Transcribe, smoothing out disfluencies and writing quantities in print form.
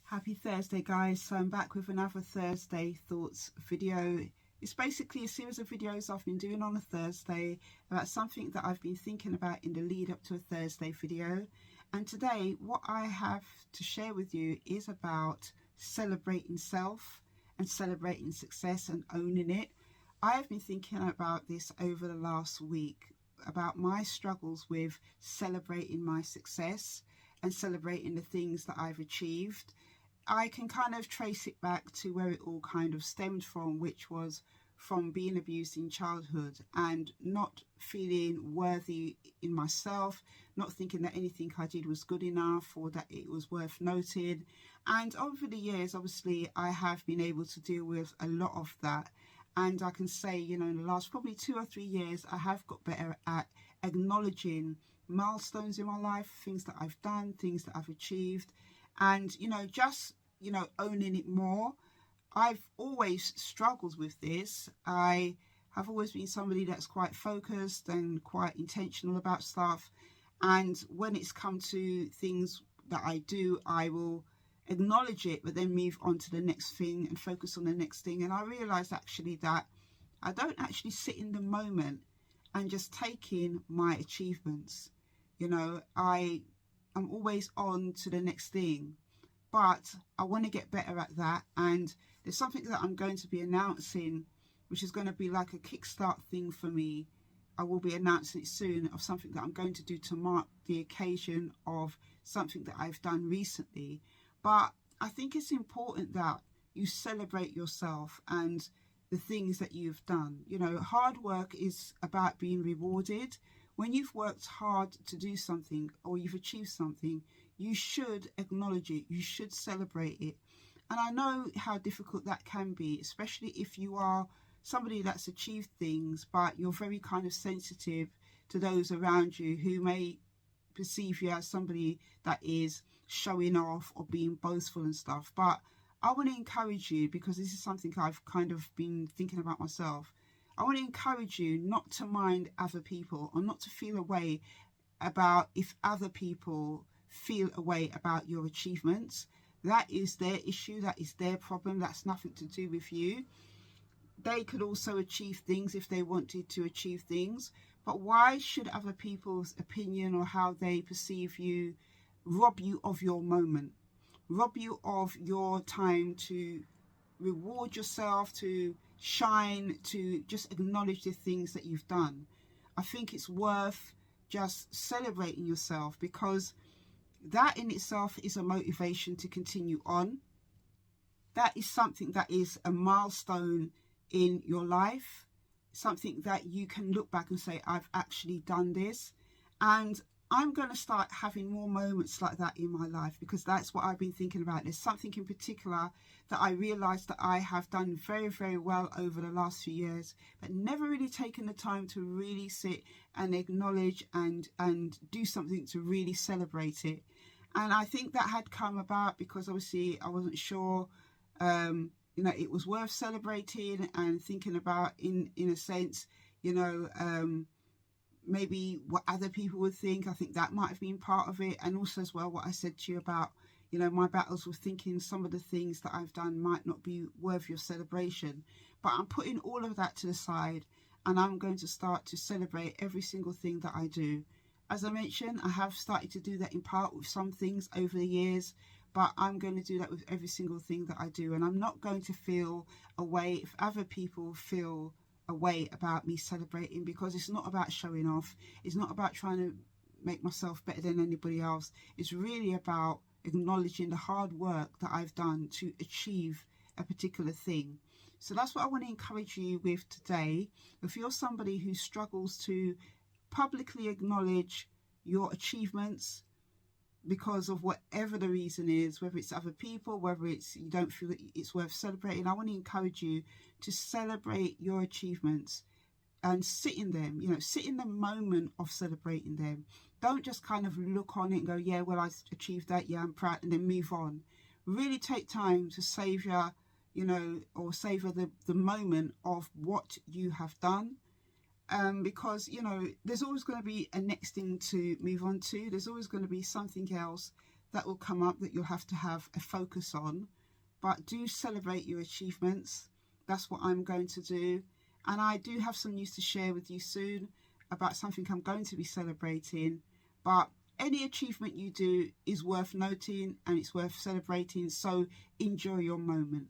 Happy Thursday, guys. So I'm back with another Thursday Thoughts video. It's basically a series of videos I've been doing on a Thursday about something that I've been thinking about in the lead up to a Thursday video. And today what I have to share with you is about celebrating self and celebrating success and owning it. I have been thinking about this over the last week, about my struggles with celebrating my success and celebrating the things that I've achieved. I can kind of trace it back to where it all kind of stemmed from, which was from being abused in childhood and not feeling worthy in myself, not thinking that anything I did was good enough or that it was worth noting. And over the years, obviously, I have been able to deal with a lot of that. And I can say, in the last probably 2 or 3 years, I have got better at acknowledging milestones in my life, things that I've done, things that I've achieved, and just owning it more. I've always struggled with this. I have always been somebody that's quite focused and quite intentional about stuff, and when it's come to things that I do, I will acknowledge it but then move on to the next thing and focus on the next thing. And I realized actually that I don't actually sit in the moment and just take in my achievements. I'm always on to the next thing, but I want to get better at that. And there's something that I'm going to be announcing, which is going to be like a kickstart thing for me. I will be announcing it soon, of something that I'm going to do to mark the occasion of something that I've done recently. But I think it's important that you celebrate yourself and the things that you've done. Hard work is about being rewarded. When you've worked hard to do something or you've achieved something, you should acknowledge it, you should celebrate it. And I know how difficult that can be, especially if you are somebody that's achieved things, but you're very kind of sensitive to those around you who may perceive you as somebody that is showing off or being boastful and stuff. But I want to encourage you, because this is something I've kind of been thinking about myself. I want to encourage you not to mind other people, or not to feel a way about if other people feel a way about your achievements. That is their issue, that is their problem, that's nothing to do with you. They could also achieve things if they wanted to achieve things, but why should other people's opinion or how they perceive you rob you of your moment, rob you of your time to reward yourself, to shine, to just acknowledge the things that you've done? I think it's worth just celebrating yourself, because that in itself is a motivation to continue on. That is something that is a milestone in your life, something that you can look back and say, I've actually done this. And I'm going to start having more moments like that in my life, because that's what I've been thinking about. There's something in particular that I realized that I have done very, very well over the last few years, but never really taken the time to really sit and acknowledge and do something to really celebrate it. And I think that had come about because obviously I wasn't sure, it was worth celebrating and thinking about in a sense, maybe what other people would think. I think that might have been part of it. And also as well, what I said to you about, my battles with thinking some of the things that I've done might not be worthy of celebration. But I'm putting all of that to the side, and I'm going to start to celebrate every single thing that I do. As I mentioned, I have started to do that in part with some things over the years, but I'm going to do that with every single thing that I do. And I'm not going to feel a way if other people feel a way about me celebrating, because it's not about showing off. It's not about trying to make myself better than anybody else. It's really about acknowledging the hard work that I've done to achieve a particular thing. So that's what I want to encourage you with today. If you're somebody who struggles to publicly acknowledge your achievements because of whatever the reason is, whether it's other people, whether it's you don't feel that it's worth celebrating, I want to encourage you to celebrate your achievements and sit in them, sit in the moment of celebrating them. Don't just kind of look on it and go, yeah, well, I achieved that, yeah, I'm proud, and then move on. Really take time to savor, or savor the moment of what you have done. Because there's always going to be a next thing to move on to. There's always going to be something else that will come up that you'll have to have a focus on. But do celebrate your achievements. That's what I'm going to do. And I do have some news to share with you soon about something I'm going to be celebrating. But any achievement you do is worth noting and it's worth celebrating. So enjoy your moment.